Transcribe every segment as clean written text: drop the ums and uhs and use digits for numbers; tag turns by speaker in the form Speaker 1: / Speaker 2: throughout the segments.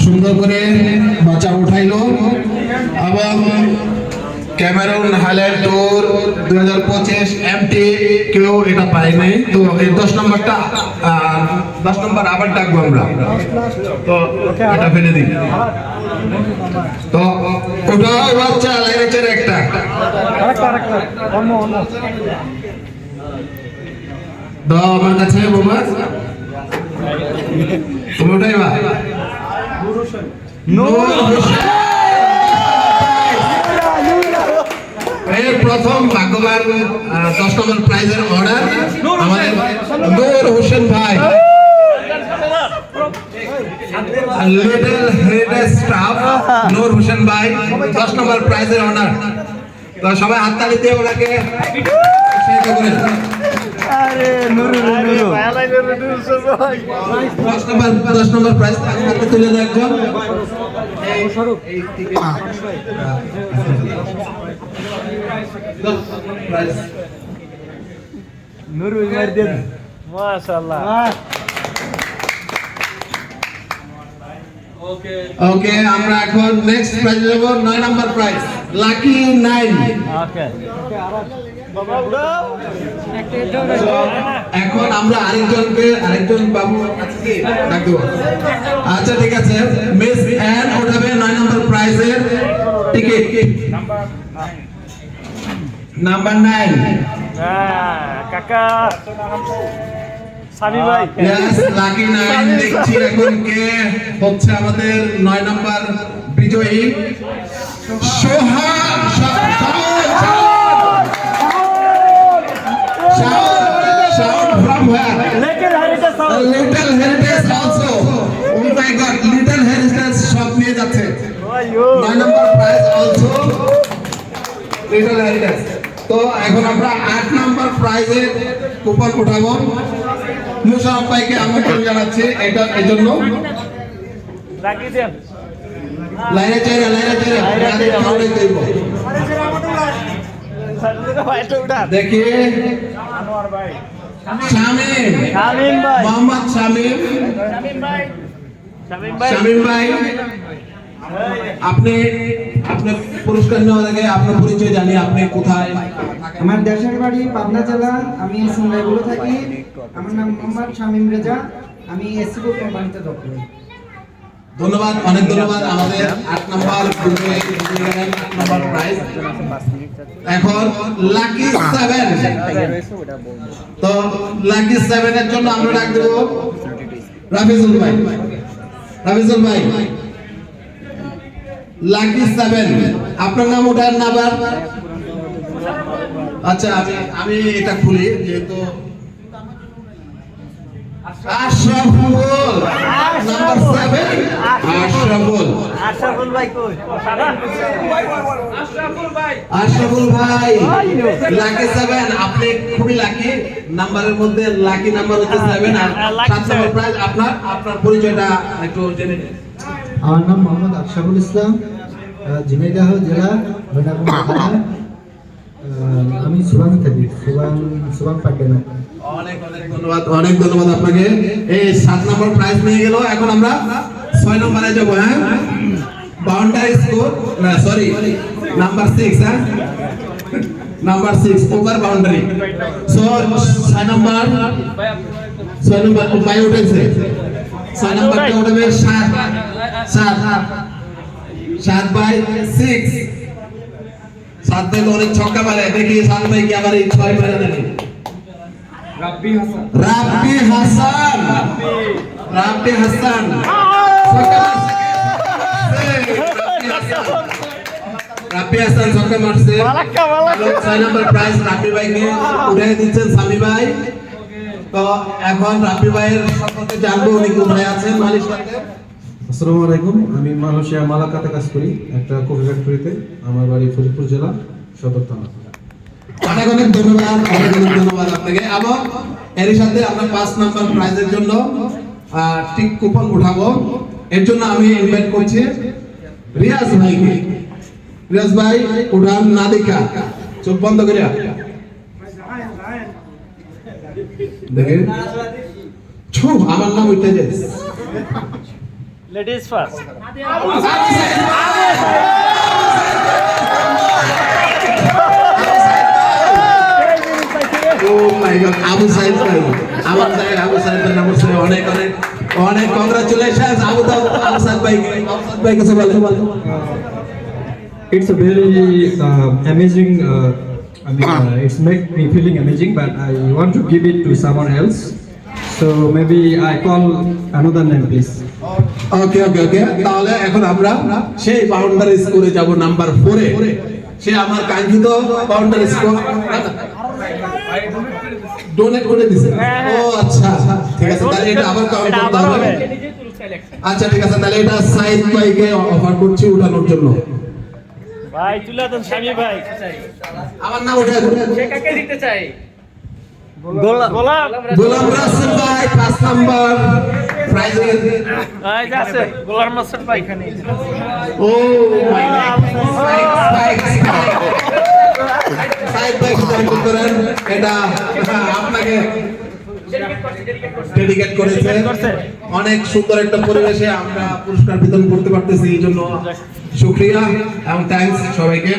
Speaker 1: সুন্দর করে বাচ্চা উঠাইলো এবং ক্যামেরুন হাইল্যান্ড ট্যুর 2025 এমটি কেউ এটা পায় নাই। তো এই 10 নম্বরটা 10 নম্বর আবার ডাকবো আমরা, তো এটা ফেলে দিই। তো ওটা বাচ্চা লাইনেচের একটা দাও আমার কাছে বাবা, তুমি ওটাই বা প্রথম ভাগ্যবান 10 নম্বর প্রাইজের অর্ডার আমাদের নূর হোসেন ভাই, লিটল হেরিটেজ স্টাফ নূর হোসেন ভাই 10 নম্বর প্রাইজের অর্ডার। তো সবাই হাততালি দিয়ে ওনাকে আরে নুরু 10 নম্বর প্রাইজ হাতে তুলে দেন একজন।
Speaker 2: নুরু মারদেন মাশাআল্লাহ।
Speaker 1: ওকে আমরা এখন নেক্সট প্রাইজ নেব 9 নম্বর প্রাইজ লাকি 9। ওকে বাবা উঠাও। এখন আমরা আরেকজন বাবু আছে ডাক দেব। আচ্ছা ঠিক আছে, মিস এন ওঠাবে 9 নম্বর প্রাইজের টিকিট নাম্বার 9।
Speaker 2: কাকা সামি ভাই,
Speaker 1: यस লাকি 9। দেখছি এখন কে হচ্ছে আমাদের 9 নম্বর বিজয়ী। সোহান from where? Little Heritage also. Oh my God, Little Heritage সব নিয়ে যাচ্ছে 9 নম্বর প্রাইজ also Little Heritage। তো এখন আমরা 8 নম্বর প্রাইজে কুপন উঠাবো। মুশারফ ভাইকে আমন্ত্রণ জানাচ্ছি এই জন্য।
Speaker 2: লাগিয়ে দেন
Speaker 1: লাইনে চাইরা দেখি
Speaker 2: আনোয়ার ভাই,
Speaker 1: শামীম
Speaker 2: ভাই,
Speaker 1: মোহাম্মদ শামীম ভাই, আপনি আপনার পুরস্কার নেওয়ার আগে আপনার পরিচয় জানি, আপনি কোথায়?
Speaker 3: আমার দেশের বাড়ি পাবনা জেলা, আমি সিংলাইগুলো থাকি। আমার নাম মোহাম্মদ শামীম রেজা, আমি এসসি গ্রুপ কোম্পানিতে জব করি।
Speaker 1: ধন্যবাদ, অনেক ধন্যবাদ। আমাদের 8 নম্বর প্রাইজ এখন লাকি 7। তো লাকি 7 এর জন্য আমরা ডাক দেব রাফিজুল ভাই। লাকি 7 আপনার নাম ওঠার না আবার? আচ্ছা আমি এটা খুলি যেহেতু আশরাফুল নাম্বার 7
Speaker 2: আশরাফুল ভাই কই?
Speaker 1: আশরাফুল ভাই লাকি 7। আপনি খুবই লাকি, নাম্বারের মধ্যে লাকি নাম্বার হচ্ছে 7 আর 7 নম্বর প্রাইজ। আপনার পরিচয়টা একটু জেনে নিন।
Speaker 3: আমার নাম মোহাম্মদ আশরাফুল ইসলাম, ঝিনাইদহ জেলা ভৈরবগঞ্জ থানা। আমি সুবান থাকি, সুবান পাটনা।
Speaker 1: অনেক ধন্যবাদ আপনাকে। এই 7 নম্বর প্রাইজ নিয়ে গেল। এখন আমরা 6 নম্বরে যাব। হ্যাঁ, বাউন্ডারি স্কোর না সরি নাম্বার 6। হ্যাঁ, নাম্বার 6 ওভার বাউন্ডারি। সো 6 নম্বর বাই উঠেছে। 6 নম্বরটা উঠবে 7 বাই 6। 7 বাই তো অনেক ছক্কা মারে, দেখি 7 বাই কি আবার এই 6 মারে দেখি। রাব্বি হাসান ছক্কা মারছে। 6 নম্বর প্রাইজ রাব্বি ভাইকে উঠিয়ে দিচ্ছেন সামি ভাই। তো এখন রাব্বি ভাইয়ের সম্পর্কে জানবো, উনি কোথায় আছেন মালিশ সাথে।
Speaker 4: আসসালামু আলাইকুম, আমি মালয়েশিয়া মালাক্কাতে কাজ করি, একটা কফি ফ্যাক্টরিতে। আমার বাড়ি ফরিদপুর জেলা সদর থানা।
Speaker 1: অনেক ধন্যবাদ আপনাকে। এবং এর সাথে আমরা 5 নম্বর প্রাইজের জন্য ঠিক কুপন উঠাবো। এর জন্য আমি ইনভাইট করছি রিয়াজ ভাইকে। রিয়াজ ভাই উঠান না দেখা, চোখ বন্ধ করে। দেখেন ছু আমার নাম উঠে যায়
Speaker 2: লেডিস ফার্স্ট
Speaker 1: ও মাই গড আবু সাইদ ভাই আমার জায়গায় আবু সাইদের নাম হচ্ছে অনেক অনেক অনেক কংগ্রাচুলেশনস আবু সাইদ ভাইকে কিছু বলো
Speaker 5: It's a very amazing. It's make me feeling amazing, but I want to give it to someone else. So maybe I call another name, please.
Speaker 1: ওকে ওকে ওকে তাহলে এখন আমরা সেই বাউন্ডারি স্কোরে যাব নাম্বার 4 এ সে আমার কাঙ্ক্ষিত বাউন্ডারি স্কোর ডোনেট করে দিছে ও আচ্ছা ঠিক আছে তাহলে এটা আবার কাউন্ট করতে হবে আচ্ছা ঠিক আছে তাহলে এটা সাইদ ভাইকে অফার করছি উঠানোর জন্য
Speaker 2: ভাই তুলে দেন স্বামী ভাই
Speaker 1: আমার নাম উঠে
Speaker 2: সে কাকে দিতে চাই গোলাম
Speaker 1: গোলাম রাসেল ভাই 5 নাম্বার প্রাইজে
Speaker 2: ভাই যাচ্ছে গোলাম রাসেল ভাই এখানে
Speaker 1: ও মাই সাইদ ভাই কি করেন এটা আপনাকে ডেডিকেট করেছে অনেক সুন্দর একটা পরিবেশে আমরা পুরস্কার বিতরণ করতে পারতেছি এই জন্য শুকরিয়া এবং থ্যাঙ্কস সবাইকে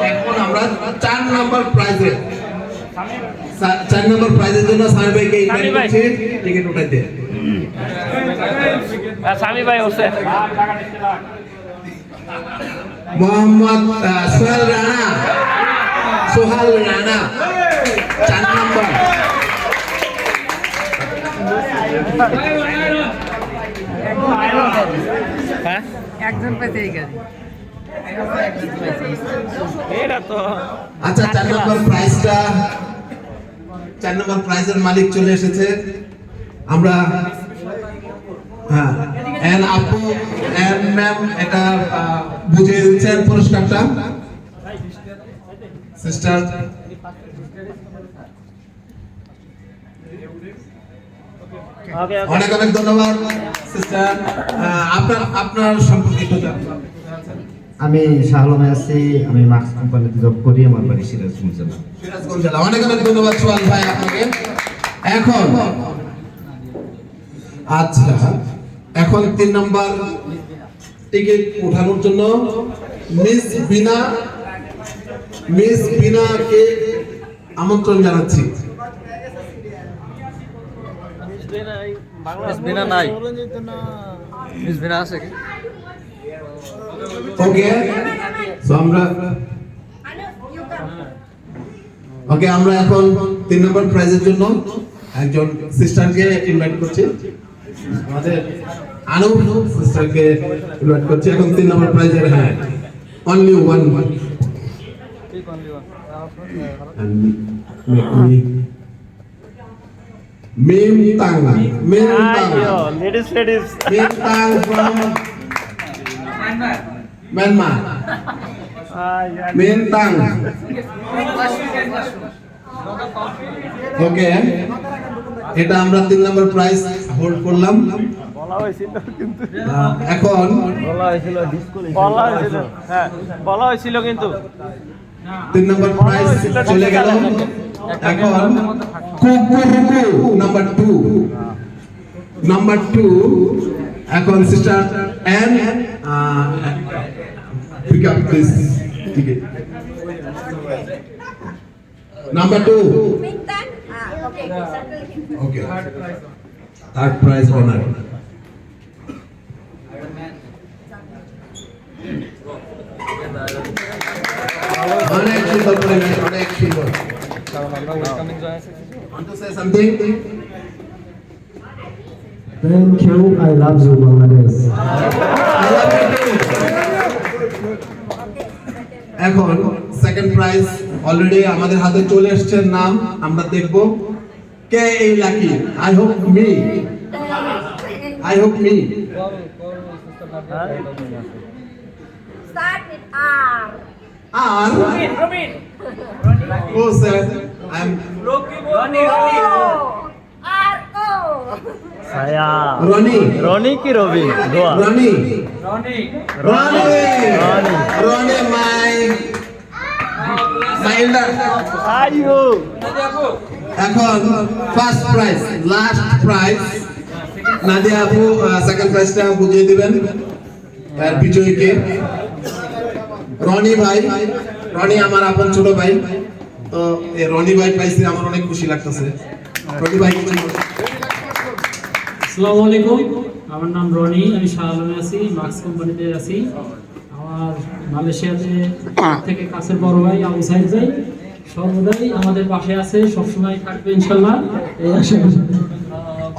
Speaker 1: এখন আমরা 4 নাম্বার প্রাইজে 4 নাম্বার প্রাইজের জন্য সামি ভাইকে ইনভাইট করছি টিকিট উঠাইতে
Speaker 2: স্বামী ভাই ওসে
Speaker 1: মোহাম্মদ সোহেল রানা 4 নাম্বার
Speaker 2: হ্যাঁ
Speaker 6: একজন পাইছে এই গাড়ি
Speaker 2: এটা তো
Speaker 1: আচ্ছা 4 নম্বর প্রাইজটা 4 নম্বর প্রাইজের মালিক চলে এসেছে আমরা হ্যাঁ এন্ড আপু এন্ড ম্যাম এটা বুঝিয়ে দিচ্ছেন পুরস্কারটা সিস্টার
Speaker 2: ওকে
Speaker 1: অনেক অনেক ধন্যবাদ সিস্টার আপনার সম্পর্কে একটু জানতে
Speaker 3: আমি শাহলমে আছি আমি মার্কস কোম্পানিতে জব করি আমার বাড়ি সিরাজগঞ্জ জেলা
Speaker 1: সিরাজগঞ্জ জেলা অনেক অনেক ধন্যবাদ সোহাল ভাই আপনাকে এখন আচ্ছা এখন 3 নাম্বার টিকিট ওঠানোর জন্য মিস বিনাকে আমন্ত্রণ জানাচ্ছি
Speaker 2: বিনা নাই
Speaker 1: ওকে সো আমরা এখন 3 নম্বর প্রাইজের জন্য একজন সিস্টারকে ইনভাইট করছি আমাদের আনুপ সিস্টারকে ইনভাইট করছি এখন 3 নম্বর প্রাইজের হ্যাঁ only one Mem Tang
Speaker 2: ladies
Speaker 1: Mem Tang from Myanmar Mem Tang okay এটা আমরা 3 নম্বর প্রাইজ হোল্ড করলাম
Speaker 2: বলা হয়েছিল কিন্তু
Speaker 1: এখন
Speaker 2: হ্যাঁ বলা হয়েছিল কিন্তু
Speaker 1: 3 নম্বর প্রাইজ চলে গেল এখন কুকুরকু নাম্বার 2 এখন sister and pick up this ticket number 2
Speaker 6: Mintan? Okay. Circle him.
Speaker 1: okay third prize honor অনেক সুন্দর পরিবেশ অনেক সুন্দর want to say something
Speaker 3: Thank you, I love you, Bangladesh.
Speaker 1: I love you too. এখন সেকেন্ড প্রাইজ অলরেডি আমাদের হাতে চলে এসেছে নাম আমরা দেখব কে এই lucky I hope me
Speaker 6: Start with R.
Speaker 1: আর
Speaker 2: রবিন
Speaker 1: ও sir I am
Speaker 6: O. R O.
Speaker 2: ছায়া
Speaker 1: রনি
Speaker 2: রনি কি রবি গোয়া
Speaker 1: রনি
Speaker 2: রনি
Speaker 1: রনি মাই এল্ডার
Speaker 2: আইও
Speaker 1: এখন first prize, last prize Nadia আপু সেকেন্ড প্রাইজটা বুঝিয়ে দিবেন আর বিজয়ীকে। রনি ভাই, রনি আমার আপন ছোট ভাই, তো এই রনি ভাই পাইছে আমার অনেক খুশি লাগতেছে। রনি ভাই কিছু বলুন।
Speaker 7: আসসালামু আলাইকুম, আমার নাম রনি, আমি শাহ আলমে আছি, মার্কস কোম্পানিতে আছি। আমার মালয়েশিয়াতে থেকে কাছের বড় ভাই আবু সাইদ ভাই সর্বদাই আমাদের পাশে আছে, সবসময় থাকবে ইনশাল্লাহ, এই আশা করি।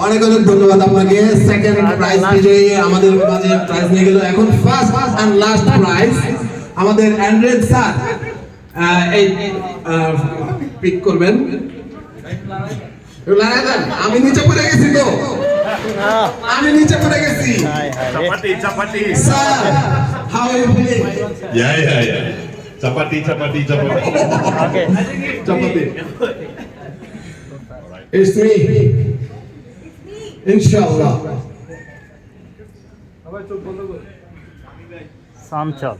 Speaker 1: অনেক অনেক ধন্যবাদ আপনাকে। সেকেন্ড প্রাইজ বিজয়ী আমাদের মাঝে প্রাইজ নিয়ে গেল। এখন ফার্স্ট এন্ড লাস্ট প্রাইজ আমাদের অ্যান্ড্রেড স্যার এই পিক করবেন। লাগাই দেন, আমি নিচে পড়ে গেছি তো, আমি নিচে পড়ে গেছি।
Speaker 8: Chapati.
Speaker 1: Sir, how are you feeling?
Speaker 8: Yeah. Chapati.
Speaker 1: Chapati. It's me. Inshallah.
Speaker 2: সামচল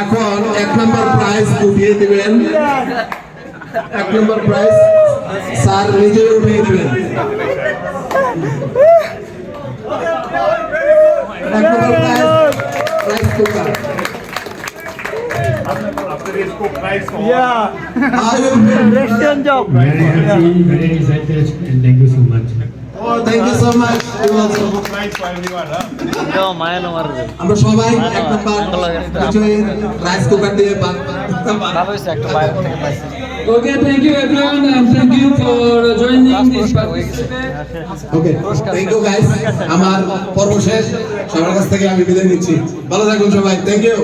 Speaker 1: এখন 1 নম্বর প্রাইজ উঠিয়ে দিবেন। 1 নম্বর প্রাইজ স্যার নিজে উঠিয়ে দিবেন। 1 number prize cooker.
Speaker 8: After this cook rice for
Speaker 2: restaurant job
Speaker 5: Very happy, very excited, and thank you so much.
Speaker 1: Oh, thank you so much. You also.
Speaker 8: cook rice for everyone, huh?
Speaker 2: মায়া নম্বর
Speaker 1: আমরা সবাই 1 নম্বর বিজয়ী rice cooker দিয়ে
Speaker 2: ভালো হয়েছে, একটা বাইরে থেকে পাইছি।
Speaker 7: Okay, thank you everyone, and thank you for joining this participation.
Speaker 1: Okay, thank you guys. আমার পর্ব শেষ, সবার কাছ থেকে আমি বিদায় নিচ্ছি। ভালো থাকুন সবাই, থ্যাংক ইউ।